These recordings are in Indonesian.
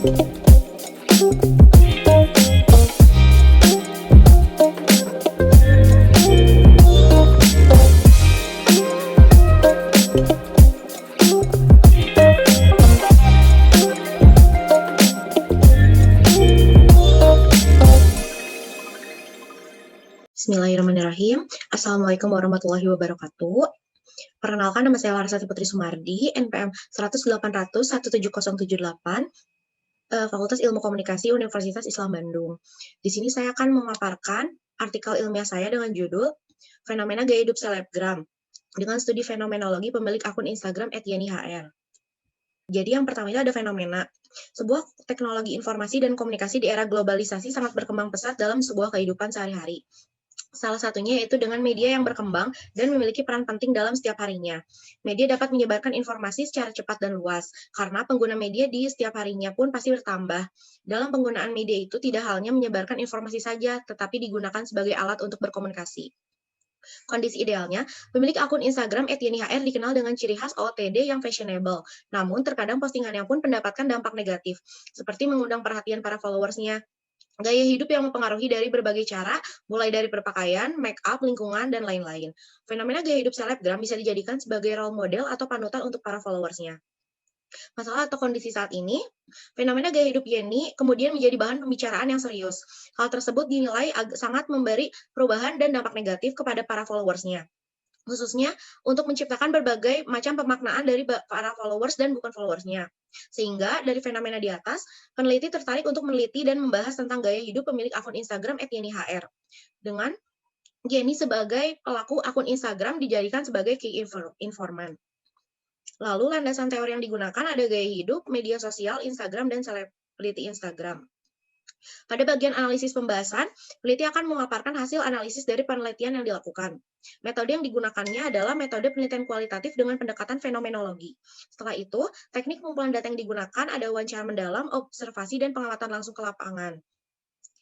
Bismillahirrahmanirrahim. Assalamualaikum warahmatullahi wabarakatuh. Perkenalkan, nama saya Larsati Putri Sumardi, NPM 10800-17078, Fakultas Ilmu Komunikasi Universitas Islam Bandung. Di sini saya akan memaparkan artikel ilmiah saya dengan judul Fenomena Gaya Hidup Selebgram dengan studi fenomenologi pemilik akun Instagram @yenihr. Jadi yang pertama itu ada fenomena. Sebuah teknologi informasi dan komunikasi di era globalisasi sangat berkembang pesat dalam sebuah kehidupan sehari-hari. Salah satunya yaitu dengan media yang berkembang dan memiliki peran penting dalam setiap harinya. Media dapat menyebarkan informasi secara cepat dan luas, karena pengguna media di setiap harinya pun pasti bertambah. Dalam penggunaan media itu tidak hanya menyebarkan informasi saja, tetapi digunakan sebagai alat untuk berkomunikasi. Kondisi idealnya, pemilik akun Instagram @yenihr dikenal dengan ciri khas OOTD yang fashionable. Namun, terkadang postingannya pun mendapatkan dampak negatif, seperti mengundang perhatian para followersnya. Gaya hidup yang mempengaruhi dari berbagai cara, mulai dari berpakaian, make up, lingkungan, dan lain-lain. Fenomena gaya hidup selebgram bisa dijadikan sebagai role model atau panutan untuk para followersnya. Masalah atau kondisi saat ini, fenomena gaya hidup Yeni kemudian menjadi bahan pembicaraan yang serius. Hal tersebut dinilai sangat memberi perubahan dan dampak negatif kepada para followersnya, khususnya untuk menciptakan berbagai macam pemaknaan dari para followers dan bukan followersnya. Sehingga dari fenomena di atas, peneliti tertarik untuk meneliti dan membahas tentang gaya hidup pemilik akun Instagram @yenihr. Dengan Yeni sebagai pelaku akun Instagram dijadikan sebagai key informant. Lalu landasan teori yang digunakan ada gaya hidup, media sosial, Instagram, dan selebriti Instagram. Pada bagian analisis pembahasan, peneliti akan memaparkan hasil analisis dari penelitian yang dilakukan. Metode yang digunakannya adalah metode penelitian kualitatif dengan pendekatan fenomenologi. Setelah itu, teknik pengumpulan data yang digunakan ada wawancara mendalam, observasi, dan pengamatan langsung ke lapangan.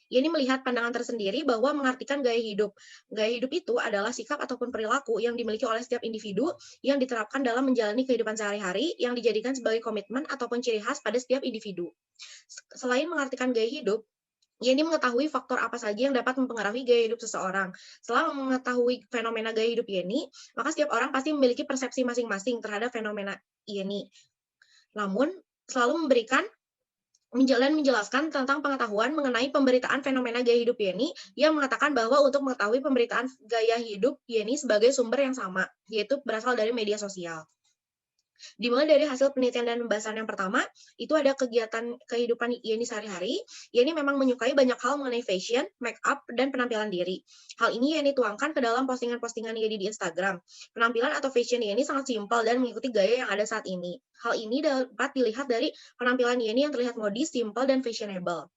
Ini melihat pandangan tersendiri bahwa mengartikan gaya hidup. Gaya hidup itu adalah sikap ataupun perilaku yang dimiliki oleh setiap individu yang diterapkan dalam menjalani kehidupan sehari-hari yang dijadikan sebagai komitmen ataupun ciri khas pada setiap individu. Selain mengartikan gaya hidup, Yeni mengetahui faktor apa saja yang dapat mempengaruhi gaya hidup seseorang. Setelah mengetahui fenomena gaya hidup Yeni, maka setiap orang pasti memiliki persepsi masing-masing terhadap fenomena Yeni. Namun, selalu menjelaskan tentang pengetahuan mengenai pemberitaan fenomena gaya hidup Yeni yang mengatakan bahwa untuk mengetahui pemberitaan gaya hidup Yeni sebagai sumber yang sama, yaitu berasal dari media sosial. Dimulai dari hasil penelitian dan pembahasan yang pertama, itu ada kegiatan kehidupan Yeni sehari-hari. Yeni memang menyukai banyak hal mengenai fashion, make up, dan penampilan diri. Hal ini Yeni tuangkan ke dalam postingan-postingan Yeni di Instagram. Penampilan atau fashion Yeni sangat simpel dan mengikuti gaya yang ada saat ini. Hal ini dapat dilihat dari penampilan Yeni yang terlihat modis, simpel, dan fashionable.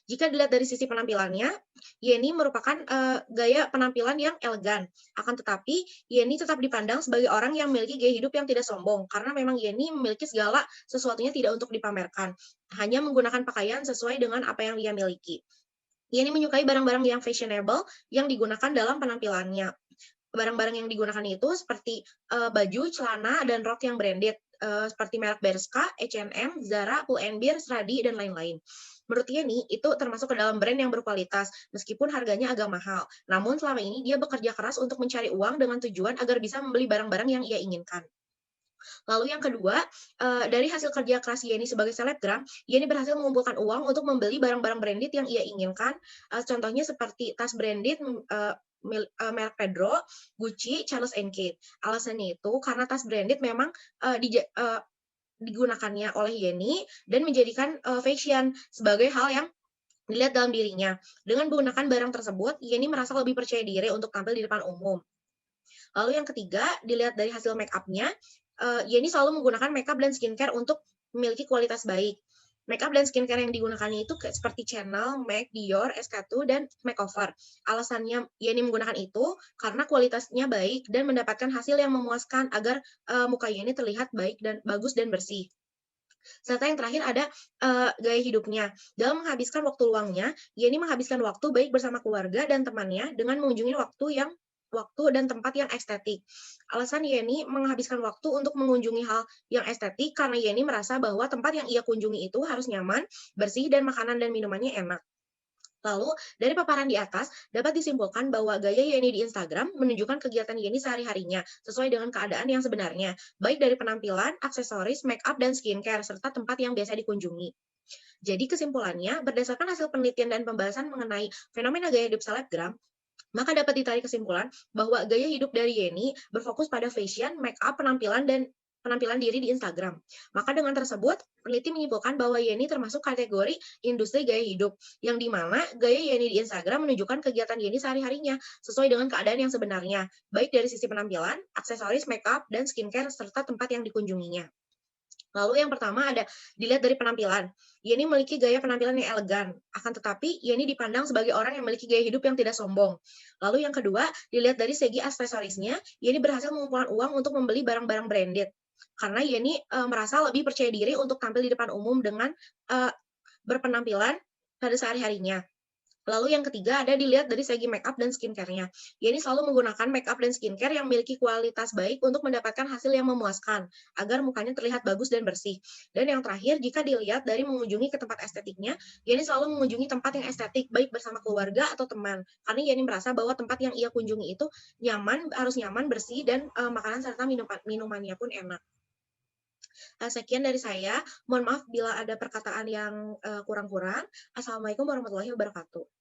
Jika dilihat dari sisi penampilannya, Yeni merupakan gaya penampilan yang elegan. Akan tetapi, Yeni tetap dipandang sebagai orang yang memiliki gaya hidup yang tidak sombong, karena memang Yeni memiliki segala sesuatunya tidak untuk dipamerkan, hanya menggunakan pakaian sesuai dengan apa yang dia miliki. Yeni menyukai barang-barang yang fashionable yang digunakan dalam penampilannya. Barang-barang yang digunakan itu seperti baju, celana, dan rok yang branded, seperti merek Bershka, H&M, Zara, Pull&Bear, Sradi, dan lain-lain. Menurut Yeni, itu termasuk ke dalam brand yang berkualitas, meskipun harganya agak mahal. Namun selama ini dia bekerja keras untuk mencari uang dengan tujuan agar bisa membeli barang-barang yang ia inginkan. Lalu yang kedua, dari hasil kerja keras Yeni sebagai selebgram, Yeni berhasil mengumpulkan uang untuk membeli barang-barang branded yang ia inginkan. Contohnya seperti tas branded merek Pedro, Gucci, Charles & Kate. Alasannya itu karena tas branded memang digunakannya oleh Yeni dan menjadikan fashion sebagai hal yang dilihat dalam dirinya. Dengan menggunakan barang tersebut, Yeni merasa lebih percaya diri untuk tampil di depan umum. Lalu yang ketiga, dilihat dari hasil make up-nya, Yeni selalu menggunakan make up dan skincare untuk memiliki kualitas baik. Make up dan skincare yang digunakannya itu seperti Chanel, MAC, Dior, SK2, dan Makeover. Alasannya Yeni menggunakan itu karena kualitasnya baik dan mendapatkan hasil yang memuaskan agar muka Yeni terlihat baik dan bagus dan bersih. Serta yang terakhir ada gaya hidupnya. Dalam menghabiskan waktu luangnya, Yeni menghabiskan waktu baik bersama keluarga dan temannya dengan mengunjungi waktu yang waktu dan tempat yang estetik. Alasan Yeni menghabiskan waktu untuk mengunjungi hal yang estetik karena Yeni merasa bahwa tempat yang ia kunjungi itu harus nyaman, bersih, dan makanan dan minumannya enak. Lalu, dari paparan di atas, dapat disimpulkan bahwa gaya Yeni di Instagram menunjukkan kegiatan Yeni sehari-harinya, sesuai dengan keadaan yang sebenarnya, baik dari penampilan, aksesoris, make up, dan skincare, serta tempat yang biasa dikunjungi. Jadi kesimpulannya, berdasarkan hasil penelitian dan pembahasan mengenai fenomena gaya hidup selebgram, maka dapat ditarik kesimpulan bahwa gaya hidup dari Yeni berfokus pada fashion, make up, penampilan, dan penampilan diri di Instagram. Maka dengan tersebut, peneliti menyimpulkan bahwa Yeni termasuk kategori industri gaya hidup, yang dimana gaya Yeni di Instagram menunjukkan kegiatan Yeni sehari-harinya sesuai dengan keadaan yang sebenarnya, baik dari sisi penampilan, aksesoris, make up, dan skincare, serta tempat yang dikunjunginya. Lalu yang pertama ada dilihat dari penampilan. Yeni memiliki gaya penampilan yang elegan, akan tetapi Yeni dipandang sebagai orang yang memiliki gaya hidup yang tidak sombong. Lalu yang kedua, dilihat dari segi aksesorisnya, Yeni berhasil mengumpulkan uang untuk membeli barang-barang branded. Karena Yeni merasa lebih percaya diri untuk tampil di depan umum dengan berpenampilan pada sehari-harinya. Lalu yang ketiga ada dilihat dari segi make up dan skincare-nya. Yeni selalu menggunakan make up dan skincare yang memiliki kualitas baik untuk mendapatkan hasil yang memuaskan, agar mukanya terlihat bagus dan bersih. Dan yang terakhir, jika dilihat dari mengunjungi ke tempat estetiknya, Yeni selalu mengunjungi tempat yang estetik, baik bersama keluarga atau teman. Karena Yeni merasa bahwa tempat yang ia kunjungi itu nyaman, harus nyaman, bersih, dan makanan serta minumannya pun enak. Sekian dari saya. Mohon maaf bila ada perkataan yang kurang-kurang. Assalamualaikum warahmatullahi wabarakatuh.